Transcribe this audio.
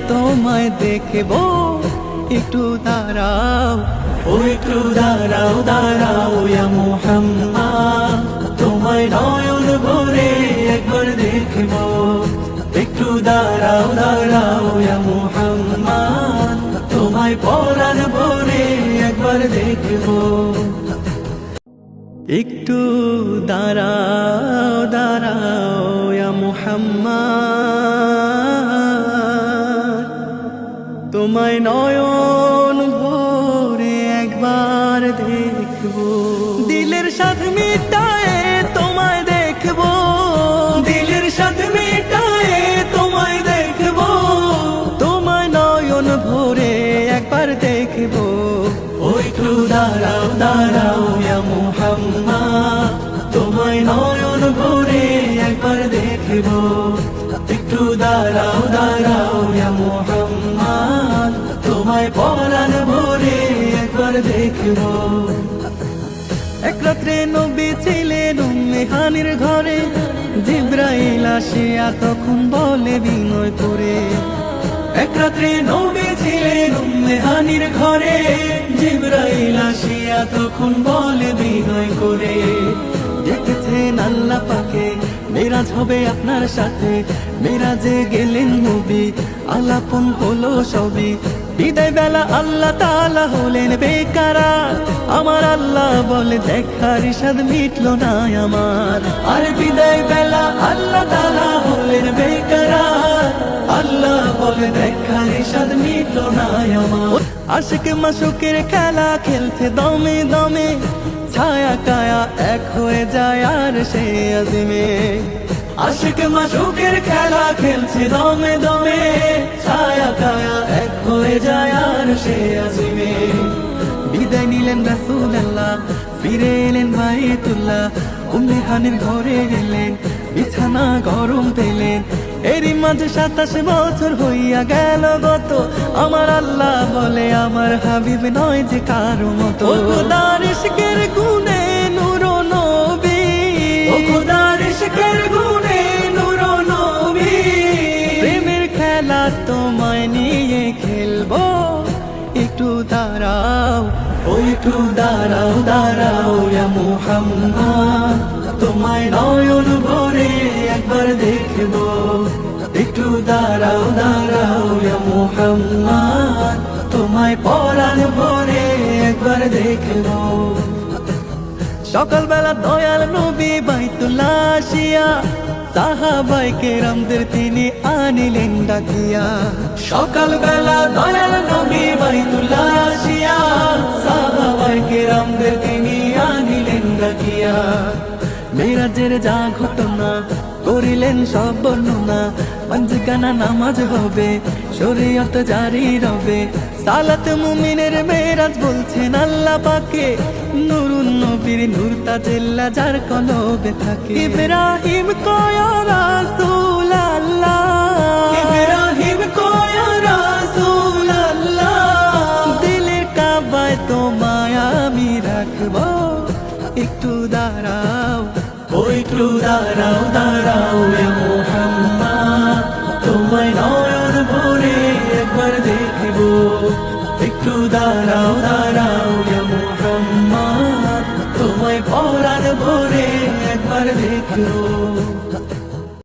তোমায় দেখবো, একটু দাঁড়াও, ও একটু দাঁড়াও দাঁড়াও ইয়া মুহাম্মদ, তোমায় নয়ন ভরে একবার দেখবো, একটু দাঁড়াও দাঁড়াও ইয়া মুহাম্মদ, তোমায় পরাণ ভরে একবার দেখবো। একটু দাঁড়াও দাঁড়াও ইয়া মুহাম্মদ, তোমায় নয়ন ভরে একবার দেখবো, দিলের সাথ মিটায়ে তোমায় দেখবো, দিলের সাথ মিটায়ে তোমায় দেখবো, তোমায় নয়ন ভরে একবার দেখবো, ওই একটু দাঁড়াও দাঁড়াও ইয়া মুহাম্মদ, তোমায় নয়ন ভরে একবার দেখবো, একটু দাঁড়াও দাঁড়াও ইয়া মুহাম্মদ, তোমায় পরাণ ভরে একবার দেখবো। এক রাত্রে নবী ছিলেন উম্মে হানির ঘরে, জিবরাইল আসিয়া তখন বলে বিনয় করে, এক রাত্রে নবী ছিলেন উম্মে হানির ঘরে, জিবরাইল আসিয়া তখন বলে বিনয় করে, দেখেছেন আল্লাহ পাকে মেরাজ হবে আপনার সাথে, মেরাজে গেলেন নবী আলাপন হলো সবই, বিদায় বেলা আল্লাহ তাআলা হলেন বেকারার, আমার আল্লাহ বলে দেখার ইশাদ মিটলো না আমার, আর বিদায় বেলা আল্লাহ তাআলা হলেন বেকারার, আল্লাহ বলে দেখার ইশাদ মিটলো না আমার। আশিক মাশুকের খেলা খেলছে দমে দমে, ছায়া কায়া এক হয়ে যায় আর সে আজিমে, আশিক মাশুকের খেলা খেলছে দমে দমে, ছায়া কায়া এক হয়ে যায় আর সে আজিমে। বিদায় নিলেন রাসূলুল্লাহ, ফিরে এলেন বাইতুল্লাহ, উম্মে হানির ঘরে গেলেন, বিছানা গরম পেলেন, এরই মাঝে 27 বছর হইয়া গেল গত, আমার আল্লাহ বলে আমার হাবিব নয় যে কারো মতো, ও খোদার ইশকের গুণে নূর নবী, ও খোদার ইশকের গুণে নূর নবী, প্রেমের খেলা তোমায় নিয়ে খেলবো, একটু দাঁড়াও, ও একটু দাঁড়াও দাঁড়াও ইয়া মুহাম্মদ, তোমায় নয়ন ভরে একবার দেখবো, একটু দাঁড়াও দাঁড়াও ইয়া মুহাম্মদ, তোমায় পরাণ ভরে একবার দেখবো। সকালবেলা দয়াল নবী বাইতুল্লাহ আসিয়া, সাহাবায়ে কেরামদের তিনি আনিলেন ডাকিয়া, সকালবেলা দয়াল নবী বাইতুল্লাহ আসিয়া, সাহাবায়ে কেরামদের তিনি আনিলেন ডাকিয়া, মেরাজের যা ঘটনা করিলেন সব বর্ণনা, পাঁচগানা নামাজ হবে শরীয়ত জারি রবে, সালাত মুমিনের মেরাজ বলছেন আল্লাহ পাকে, নূরুন নবীর নূর তাজেল্লা যার কলবে থাকে, ইব্রাহিম কয় রাসূল আল্লাহ, ইব্রাহিম কয় রাসূল আল্লাহ, দিলের কাবায় তোমায় আমি রাখবো, একটু দাঁড়াও, ও একটু দাঁড়াও দাঁড়াও ইয়া মুহাম্মদ, তোমায় নয়ন ভরে একবার দেখবো, একটু দাঁড়াও দাঁড়াও ইয়া মুহাম্মদ, তোমায় পরাণ ভরে একবার দেখবো।